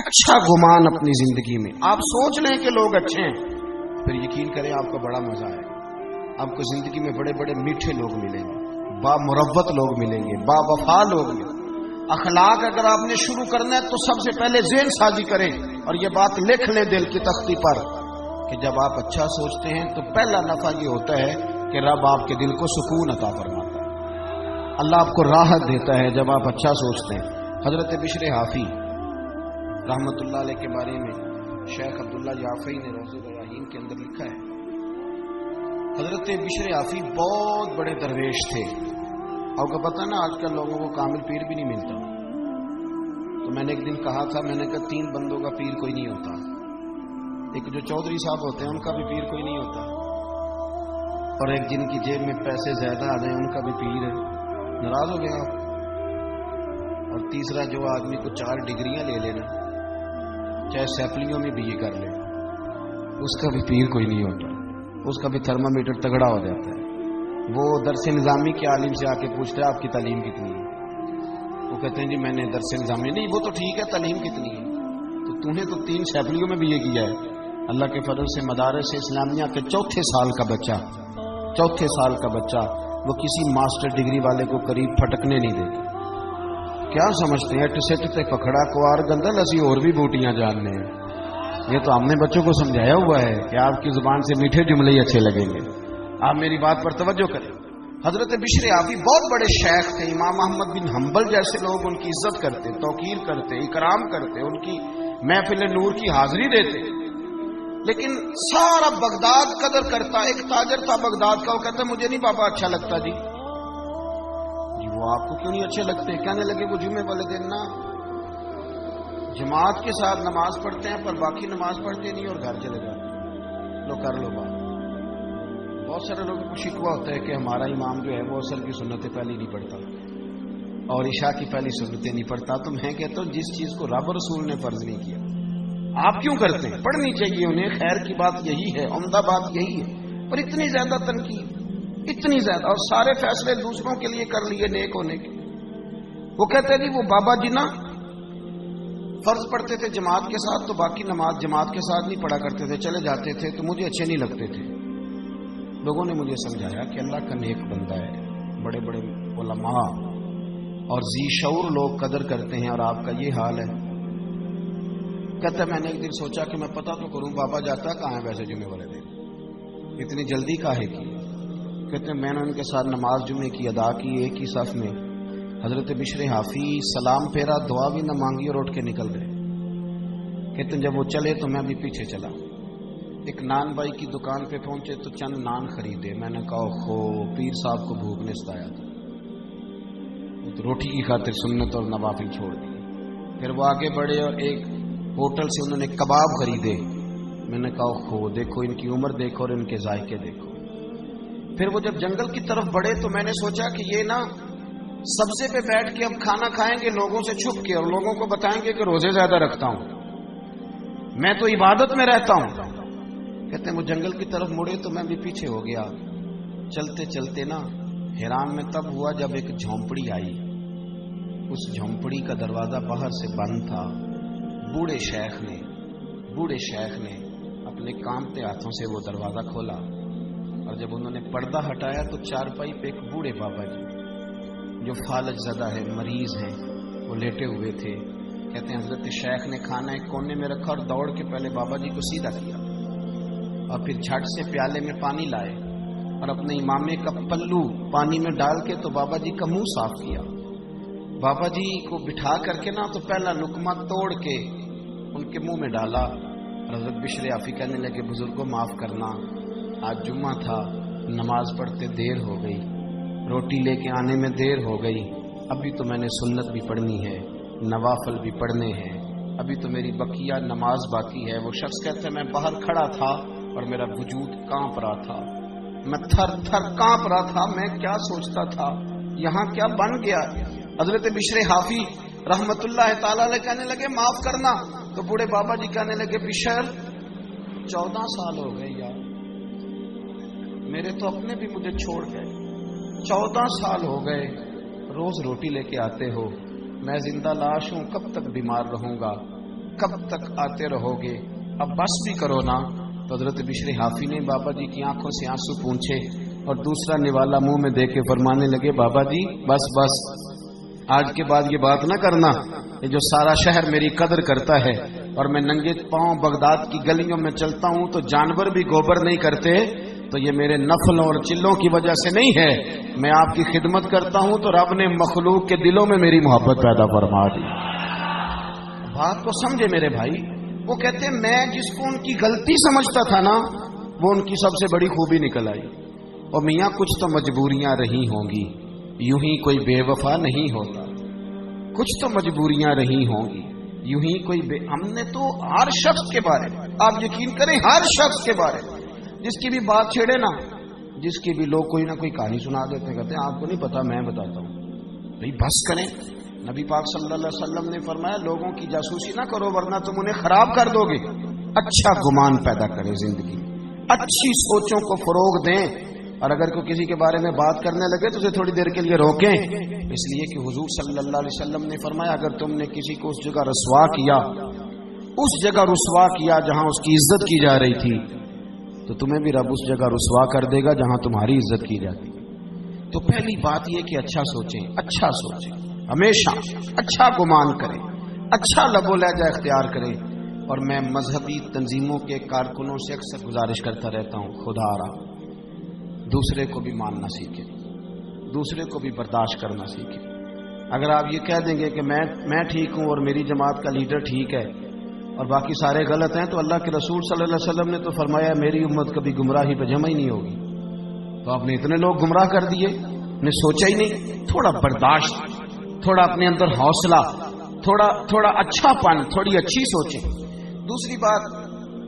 اچھا گمان اپنی زندگی میں آپ سوچ لیں کہ لوگ اچھے ہیں، پھر یقین کریں آپ کو بڑا مزہ آئے گا. آپ کو زندگی میں بڑے بڑے میٹھے لوگ ملیں گے، با مروت لوگ ملیں گے، با وفا لوگ ملیں گے. اخلاق اگر آپ نے شروع کرنا ہے تو سب سے پہلے ذہن سازی کریں اور یہ بات لکھ لیں دل کی تختی پر کہ جب آپ اچھا سوچتے ہیں تو پہلا نفع یہ ہوتا ہے کہ رب آپ کے دل کو سکون عطا فرماتا ہے، اللہ آپ کو راحت دیتا ہے جب آپ اچھا سوچتے ہیں. حضرت بشر حافی رحمت اللہ علیہ کے بارے میں شیخ عبداللہ یافعی نے روض الرحیم کے اندر لکھا ہے. حضرت بشر حافی بہت بڑے درویش تھے. آپ کو پتہ نا آج کل لوگوں کو کامل پیر بھی نہیں ملتا. تو میں نے ایک دن کہا تھا، میں نے کہا 3 بندوں کا پیر کوئی نہیں ہوتا. ایک جو چودھری صاحب ہوتے ہیں ان کا بھی پیر کوئی نہیں ہوتا، اور ایک جن کی جیب میں پیسے زیادہ آ جائیں ان کا بھی پیر ہے. ناراض ہو گیا آپ. اور تیسرا جو آدمی کو 4 ڈگریاں لے لینا، چاہے سیپلیوں میں بھی یہ کر لے، اس کا بھی پیر کوئی نہیں ہوتا. اس کا بھی تھرمامیٹر تگڑا ہو جاتا ہے. وہ درس نظامی کے عالم سے آ کے پوچھتا ہے آپ کی تعلیم کتنی ہے؟ وہ کہتے ہیں جی میں نے درس نظامی. نہیں وہ تو ٹھیک ہے، تعلیم کتنی ہے؟ تو تم نے تو 3 سیپلیوں میں بھی یہ کیا ہے. اللہ کے فضل سے مدارس اسلامیہ کے چوتھے سال کا بچہ وہ کسی ماسٹر ڈگری والے کو قریب پھٹکنے نہیں دیتے. کیا سمجھتے ہیں ٹسٹ تے پکڑا کوار گندل اسی اور بھی بوٹیاں جاننے ہیں. یہ تو ہم نے بچوں کو سمجھایا ہوا ہے کہ آپ کی زبان سے میٹھے جملے ہی اچھے لگیں گے. آپ میری بات پر توجہ کریں. حضرت بشر حافی بہت بڑے شیخ تھے. امام احمد بن حنبل جیسے لوگ ان کی عزت کرتے، توقیر کرتے، اکرام کرتے، ان کی محفل نور کی حاضری دیتے. لیکن سارا بغداد قدر کرتا. ایک تاجر تھا بغداد کا، وہ کہتا مجھے نہیں بابا اچھا لگتا. جی وہ آپ کو کیوں نہیں اچھے لگتے؟ کہنے لگے وہ جمعے والے دن نا جماعت کے ساتھ نماز پڑھتے ہیں پر باقی نماز پڑھتے نہیں اور گھر چلے جاتے. لو کر لو بات. بہت سارے لوگوں کو شکوہ ہوتا ہے کہ ہمارا امام جو ہے وہ عصر کی سنتیں پہلی نہیں پڑھتا اور عشاء کی پہلی سنتیں نہیں پڑھتا. تو میں کہتا ہوں جس چیز کو رب رسول نے فرض نہیں کیا آپ کیوں کرتے ہیں؟ پڑھنی چاہیے انہیں. خیر کی بات یہی ہے، عمدہ بات یہی ہے. پر اتنی زیادہ تنقید، اتنی زیادہ، اور سارے فیصلے دوسروں کے لیے کر لیے نیک ہونے کے. وہ کہتے ہیں وہ بابا جی نا فرض پڑھتے تھے جماعت کے ساتھ تو باقی نماز جماعت کے ساتھ نہیں پڑھا کرتے تھے، چلے جاتے تھے تو مجھے اچھے نہیں لگتے تھے. لوگوں نے مجھے سمجھایا کہ اللہ کا نیک بندہ ہے، بڑے بڑے علماء اور ذی شعور لوگ قدر کرتے ہیں اور آپ کا یہ حال ہے. کہتا میں نے ایک دن سوچا کہ میں پتہ تو کروں بابا جاتا کہاں ہے ویسے جمعے والے دن، اتنی جلدی کاہے کی؟ کہتے میں نے ان کے ساتھ نماز جمعے کی ادا کی ایک ہی صف میں. حضرت بشر حافی سلام پھیرا، دعا بھی نہ مانگی اور اٹھ کے نکل گئے. کہتے جب وہ چلے تو میں بھی پیچھے چلا. ایک نان بائی کی دکان پہ پہنچے تو چند نان خریدے. میں نے کہا خو پیر صاحب کو بھوک نے ستایا تھا، تو روٹی کی خاطر سنت اور نوافل چھوڑ دی. پھر وہ آگے بڑھے اور ایک ہوٹل سے انہوں نے کباب خریدے. میں نے کہا خو دیکھو ان کی عمر دیکھو اور ان کے ذائقے دیکھو. پھر وہ جب جنگل کی طرف بڑھے تو میں نے سوچا کہ یہ نا سبزے پہ بیٹھ کے اب کھانا کھائیں گے لوگوں سے چھپ کے اور لوگوں کو بتائیں گے کہ روزے زیادہ رکھتا ہوں، میں تو عبادت میں رہتا ہوں. کہتے ہیں وہ جنگل کی طرف مڑے تو میں بھی پیچھے ہو گیا. چلتے چلتے نا حیران میں تب ہوا جب ایک جھونپڑی آئی. اس جھونپڑی کا دروازہ باہر سے بند تھا. بوڑھے شیخ نے اپنے کانپتے ہاتھوں سے وہ دروازہ کھولا اور جب انہوں نے پردہ ہٹایا تو چارپائی پہ ایک بوڑھے بابا جی جو فالج زدہ ہے، مریض ہیں، وہ لیٹے ہوئے تھے. کہتے ہیں حضرت شیخ نے کھانا ایک کونے میں رکھا اور دوڑ کے پہلے بابا جی کو سیدھا کیا اور پھر جھٹ سے پیالے میں پانی لائے اور اپنے امامے کا پلو پانی میں ڈال کے تو بابا جی کا منہ صاف کیا. بابا جی کو بٹھا کر کے نا تو پہلا لقمہ توڑ کے ان کے منہ میں ڈالا. حضرت بشر حافی کہنے لگے بزرگوں معاف کرنا، آج جمعہ تھا، نماز پڑھتے دیر ہو گئی، روٹی لے کے آنے میں دیر ہو گئی، ابھی تو میں نے سنت بھی پڑھنی ہے، نوافل بھی پڑھنے ہیں، ابھی تو میری بقیہ نماز باقی ہے. وہ شخص کہتے ہیں میں باہر کھڑا تھا اور میرا وجود کانپ رہا تھا، میں تھر تھر کانپ رہا تھا. میں کیا سوچتا تھا، یہاں کیا بن گیا. حضرت بشر حافی رحمت اللہ تعالی علیہ کہنے لگے معاف کرنا. تو بوڑھے بابا جی کہنے لگے بشر 14 سال ہو گئے یار، میرے تو اپنے بھی مجھے چھوڑ گئے. 14 سال ہو گئے، روز روٹی لے کے آتے ہو، میں زندہ لاش ہوں، کب تک بیمار رہوں گا. کب تک آتے رہو گے، اب بس بھی کرو نا۔ تو حضرت بشر حافی نے بابا جی کی آنکھوں سے آنسو پونچھے اور دوسرا نوالا منہ میں دے کے فرمانے لگے، بابا جی بس بس، آج کے بعد یہ بات نہ کرنا، یہ جو سارا شہر میری قدر کرتا ہے اور میں ننگے پاؤں بغداد کی گلیوں میں چلتا ہوں تو جانور بھی گوبر نہیں کرتے، تو یہ میرے نفل اور چلوں کی وجہ سے نہیں ہے، میں آپ کی خدمت کرتا ہوں تو رب نے مخلوق کے دلوں میں میری محبت پیدا فرما دی۔ بات کو سمجھے میرے بھائی، وہ کہتے ہیں میں جس کو ان کی غلطی سمجھتا تھا نا، وہ ان کی سب سے بڑی خوبی نکل آئی۔ اور میاں کچھ تو مجبوریاں رہی ہوں گی، یوں ہی کوئی بے وفا نہیں ہوتا، کچھ تو مجبوریاں رہی ہوں گی، یوں ہی کوئی ہم نے تو ہر شخص کے بارے میں، آپ یقین کریں ہر شخص کے بارے میں جس کی بھی بات چھیڑے نا، جس کی بھی لوگ کوئی نہ کوئی کہانی سنا دیتے ہیں، کہتے ہیں آپ کو نہیں پتا میں بتاتا ہوں۔ بھائی بس کریں، نبی پاک صلی اللہ علیہ وسلم نے فرمایا لوگوں کی جاسوسی نہ کرو ورنہ تم انہیں خراب کر دو گے۔ اچھا گمان پیدا کریں زندگی میں، اچھی سوچوں کو فروغ دیں، اور اگر کوئی کسی کے بارے میں بات کرنے لگے تو اسے تھوڑی دیر کے لیے روکیں، اس لیے کہ حضور صلی اللہ علیہ وسلم نے فرمایا اگر تم نے کسی کو اس جگہ رسوا کیا، اس جگہ رسوا کیا جہاں اس کی عزت کی جا رہی تھی، تو تمہیں بھی رب اس جگہ رسوا کر دے گا جہاں تمہاری عزت کی جاتی ہے۔ تو پہلی بات یہ کہ اچھا سوچیں، اچھا سوچیں، ہمیشہ اچھا گمان کریں، اچھا لب و لہجہ اختیار کریں۔ اور میں مذہبی تنظیموں کے کارکنوں سے اکثر گزارش کرتا رہتا ہوں، خدا را دوسرے کو بھی ماننا سیکھیں، دوسرے کو بھی برداشت کرنا سیکھیں۔ اگر آپ یہ کہہ دیں گے کہ میں ٹھیک ہوں اور میری جماعت کا لیڈر ٹھیک ہے اور باقی سارے غلط ہیں، تو اللہ کے رسول صلی اللہ علیہ وسلم نے تو فرمایا میری امت کبھی گمراہی پہ جمع ہی نہیں ہوگی۔ تو آپ نے اتنے لوگ گمراہ کر دیے، نے سوچا ہی نہیں۔ تھوڑا برداشت، تھوڑا اپنے اندر حوصلہ، تھوڑا اچھا پن، تھوڑی اچھی سوچیں۔ دوسری بات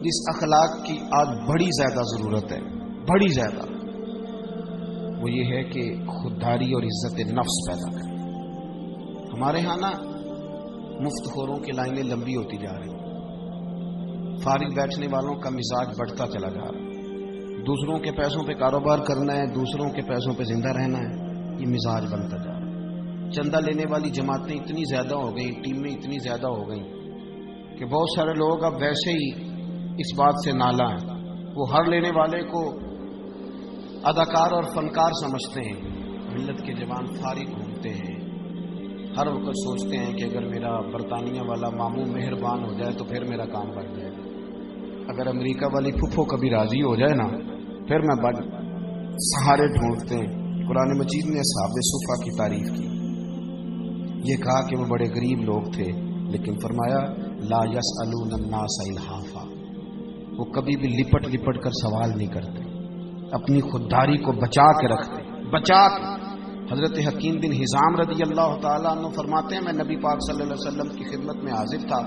جس اخلاق کی آج بڑی زیادہ ضرورت ہے، بڑی زیادہ، وہ یہ ہے کہ خودداری اور عزت نفس پیدا کریں۔ ہمارے ہاں نا مفت خوروں کی لائنیں لمبی ہوتی جا رہی ہیں، فارغ بیٹھنے والوں کا مزاج بڑھتا چلا جا رہا ہے، دوسروں کے پیسوں پہ کاروبار کرنا ہے، دوسروں کے پیسوں پہ زندہ رہنا ہے، یہ مزاج بنتا جا رہا ہے۔ چندہ لینے والی جماعتیں اتنی زیادہ ہو گئیں، ٹیمیں اتنی زیادہ ہو گئیں کہ بہت سارے لوگ اب ویسے ہی اس بات سے نالاں ہیں، وہ ہر لینے والے کو اداکار اور فنکار سمجھتے ہیں۔ ملت کے جوان فارغ گھومتے ہیں، ہر وقت سوچتے ہیں کہ اگر میرا برطانیہ والا ماموں مہربان ہو جائے تو پھر میرا کام بن جائے، اگر امریکہ والی پھپھو کبھی راضی ہو جائے نا پھر میں بن۔ سہارے ڈھونڈتے ہیں۔ قرآن مجید نے اصحاب صفا کی تعریف کی، یہ کہا کہ وہ بڑے غریب لوگ تھے، لیکن فرمایا لا یسألون الناس الحافا، وہ کبھی بھی لپٹ لپٹ کر سوال نہیں کرتے، اپنی خودداری کو بچا کے رکھتے، بچا کے۔ حضرت حکیم بن حزام رضی اللہ تعالیٰ عنہ فرماتے ہیں میں نبی پاک صلی اللہ علیہ وسلم کی خدمت میں حاضر تھا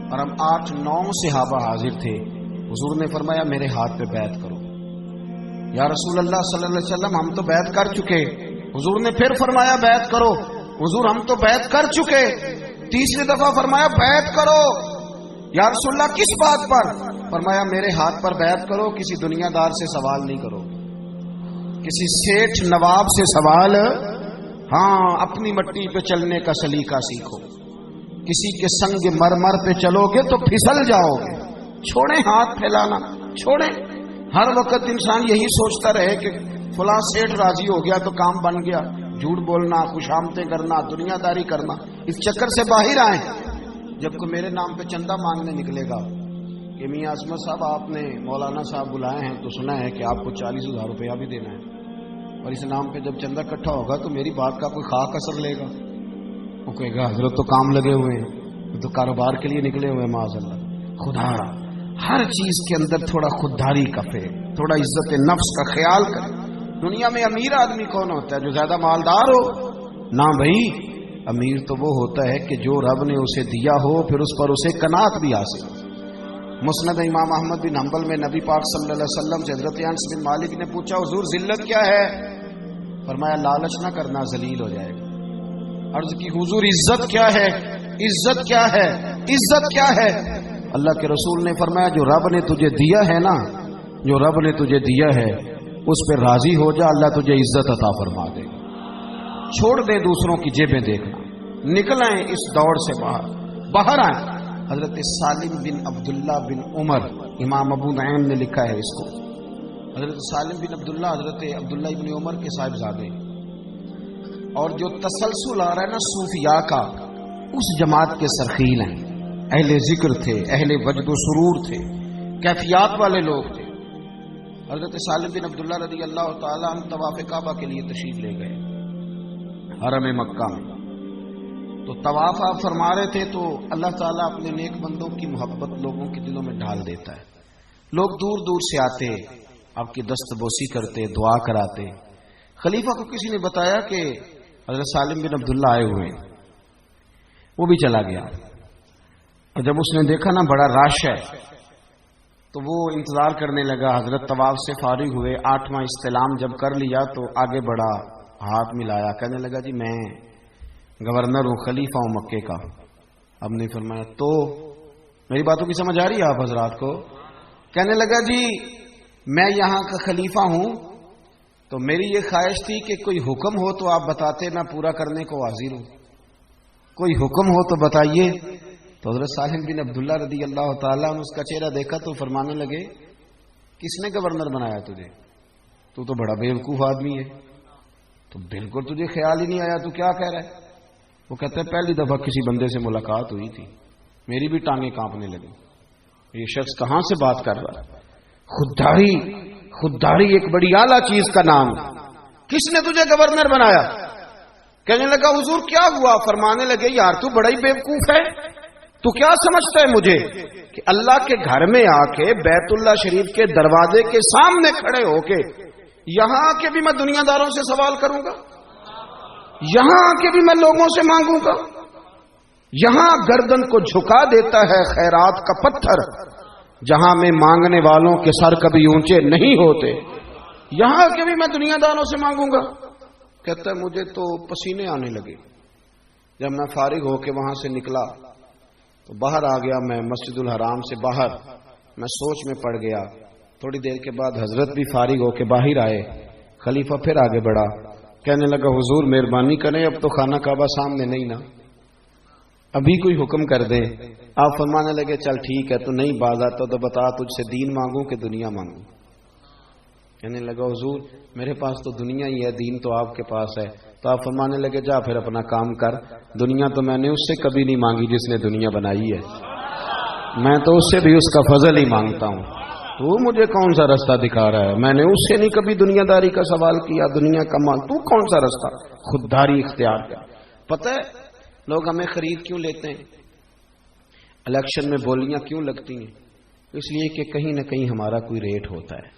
اور ہم 8-9 صحابہ حاضر تھے۔ حضور نے فرمایا میرے ہاتھ پہ بیعت کرو۔ یا رسول اللہ صلی اللہ علیہ وسلم ہم تو بیعت کر چکے۔ حضور نے پھر فرمایا بیعت کرو۔ حضور ہم تو بیعت کر چکے۔ تیسری دفعہ فرمایا بیعت کرو۔ یا رسول اللہ کس بات پر؟ فرمایا میرے ہاتھ پر بیعت کرو، کسی دنیا دار سے سوال نہیں کرو، کسی سیٹھ نواب سے سوال، ہاں اپنی مٹی پہ چلنے کا سلیقہ سیکھو، کسی کے سنگ مرمر پہ چلو گے تو پھسل جاؤ گے۔ چھوڑیں ہاتھ پھیلانا، چھوڑیں۔ ہر وقت انسان یہی سوچتا رہے کہ فلاں سیٹھ راضی ہو گیا تو کام بن گیا، جھوٹ بولنا، خوشامدیں کرنا، دنیا داری کرنا، اس چکر سے باہر آئیں۔ جب کوئی میرے نام پہ چندہ مانگنے نکلے گا کہ میاں عصمت صاحب آپ نے مولانا صاحب بلائے ہیں تو سنا ہے کہ آپ کو 40,000 روپیہ بھی دینا ہے، اور اس نام پہ جب چندہ اکٹھا ہوگا تو میری بات کا کوئی خاک اثر لے گا؟ وہ کہے گا حضرت تو کام لگے ہوئے ہیں، تو کاروبار کے لیے نکلے ہوئے ہیں معاذ اللہ۔ خدا ہر چیز کے اندر تھوڑا خودداری کا فیل، تھوڑا عزت نفس کا خیال کرے۔ دنیا میں امیر آدمی کون ہوتا ہے؟ جو زیادہ مالدار ہو؟ نہ بھائی، امیر تو وہ ہوتا ہے کہ جو رب نے اسے دیا ہو پھر اس پر اسے قناعت بھی حاصل ہو۔ مسند امام احمد بن حنبل میں نبی پاک صلی اللہ علیہ وسلم سے حضرت انس بن مالک نے پوچھا حضور ذلت کیا ہے؟ فرمایا لالچ نہ کرنا، ذلیل ہو جائے گا۔ عرض کی حضور عزت کیا ہے؟ عزت کیا ہے؟ عزت کیا ہے؟ اللہ کے رسول نے فرمایا جو رب نے تجھے دیا ہے نا، جو رب نے تجھے دیا ہے اس پہ راضی ہو جا، اللہ تجھے عزت عطا فرما دے گا۔ چھوڑ دیں دوسروں کی جیبیں دیکھنا، نکلیں اس دوڑ سے باہر آئیں۔ حضرت سالم بن عبداللہ بن عمر، امام ابو نعیم نے لکھا ہے اس کو، حضرت سالم بن عبداللہ حضرت عبداللہ ابن عمر کے صاحبزادے، اور جو تسلسل آ رہا ہے نا صوفیاء کا، اس جماعت کے سرخیل ہیں، اہل ذکر تھے، اہل وجد و سرور تھے، کیفیات والے لوگ تھے۔ حضرت سالم بن عبداللہ رضی اللہ تعالیٰ عنہ طواف کعبہ کے لیے تشریف لے گئے حرم مکہ میں، تو طواف آپ فرما رہے تھے تو اللہ تعالیٰ اپنے نیک بندوں کی محبت لوگوں کے دلوں میں ڈال دیتا ہے، لوگ دور دور سے آتے، آپ کی دست بوسی کرتے، دعا کراتے۔ خلیفہ کو کسی نے بتایا کہ حضرت سالم بن عبداللہ آئے ہوئے ہیں، وہ بھی چلا گیا، اور جب اس نے دیکھا نا بڑا رش ہے تو وہ انتظار کرنے لگا۔ حضرت طواف سے فارغ ہوئے، 8واں استلام جب کر لیا تو آگے بڑھا، ہاتھ ملایا، کہنے لگا جی میں گورنر ہوں، خلیفہ ہوں مکے کا۔ اب نے فرمایا تو میری باتوں کی سمجھ آ رہی ہے آپ حضرات کو؟ کہنے لگا جی میں یہاں کا خلیفہ ہوں، تو میری یہ خواہش تھی کہ کوئی حکم ہو تو آپ بتاتے، میں پورا کرنے کو حاضر ہوں، کوئی حکم ہو تو بتائیے۔ تو حضرت سالم بن عبداللہ رضی اللہ تعالیٰ نے اس کا چہرہ دیکھا تو فرمانے لگے کس نے گورنر بنایا تجھے؟ تو بڑا بیوقوف آدمی ہے، تو بالکل تجھے خیال ہی نہیں آیا، تو کیا کہہ رہا ہے؟ وہ کہتا ہے پہلی دفعہ کسی بندے سے ملاقات ہوئی تھی، میری بھی ٹانگیں کانپنے لگی، یہ شخص کہاں سے بات کر رہا ہے؟ خودداری ایک بڑی اعلیٰ چیز کا نام ہے، کس نے تجھے گورنر بنایا؟ کہنے لگا حضور کیا ہوا؟ فرمانے لگے یار تو بڑا ہی بیوقوف ہے، تو کیا سمجھتا ہے مجھے کہ اللہ کے گھر میں آ کے بیت اللہ شریف کے دروازے کے سامنے کھڑے ہو کے یہاں آ کے بھی میں دنیا داروں سے سوال کروں گا، یہاں آ کے بھی میں لوگوں سے مانگوں گا؟ یہاں گردن کو جھکا دیتا ہے خیرات کا پتھر، جہاں میں مانگنے والوں کے سر کبھی اونچے نہیں ہوتے، یہاں کے بھی میں دنیا داروں سے مانگوں گا؟ کہتا ہے مجھے تو پسینے آنے لگے، جب میں فارغ ہو کے وہاں سے نکلا تو باہر آ گیا، میں مسجد الحرام سے باہر، میں سوچ میں پڑ گیا۔ تھوڑی دیر کے بعد حضرت بھی فارغ ہو کے باہر آئے، خلیفہ پھر آگے بڑھا، کہنے لگا حضور مہربانی کریں، اب تو خانہ کعبہ سامنے نہیں نا، ابھی کوئی حکم کر دیں۔ آپ فرمانے لگے چل ٹھیک ہے، تو نہیں باز آتا تو بتا تجھ سے دین مانگوں کہ دنیا مانگوں؟ کہنے لگا حضور میرے پاس تو دنیا ہی ہے، دین تو آپ کے پاس ہے۔ تو آپ فرمانے لگے جا پھر اپنا کام کر، دنیا تو میں نے اس سے کبھی نہیں مانگی جس نے دنیا بنائی ہے، میں تو اس سے بھی اس کا فضل ہی مانگتا ہوں، تو مجھے کون سا رستہ دکھا رہا ہے؟ میں نے اس سے نہیں کبھی دنیا داری کا سوال کیا، دنیا کا مال، تو کون سا رستہ؟ خودداری اختیار کر۔ پتہ ہے لوگ ہمیں خرید کیوں لیتے ہیں؟ الیکشن میں بولیاں کیوں لگتی ہیں؟ اس لیے کہ کہیں نہ کہیں ہمارا کوئی ریٹ ہوتا ہے،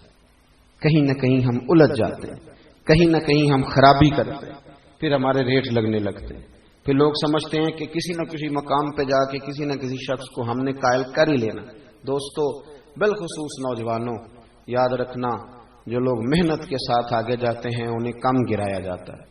کہیں نہ کہیں ہم الجھ جاتے ہیں، کہیں نہ کہیں ہم خرابی کرتے ہیں، پھر ہمارے ریٹ لگنے لگتے ہیں، پھر لوگ سمجھتے ہیں کہ کسی نہ کسی مقام پہ جا کے کسی نہ کسی شخص کو ہم نے قائل کر ہی لینا۔ دوستو بالخصوص نوجوانوں یاد رکھنا، جو لوگ محنت کے ساتھ آگے جاتے ہیں انہیں کم گرایا جاتا ہے۔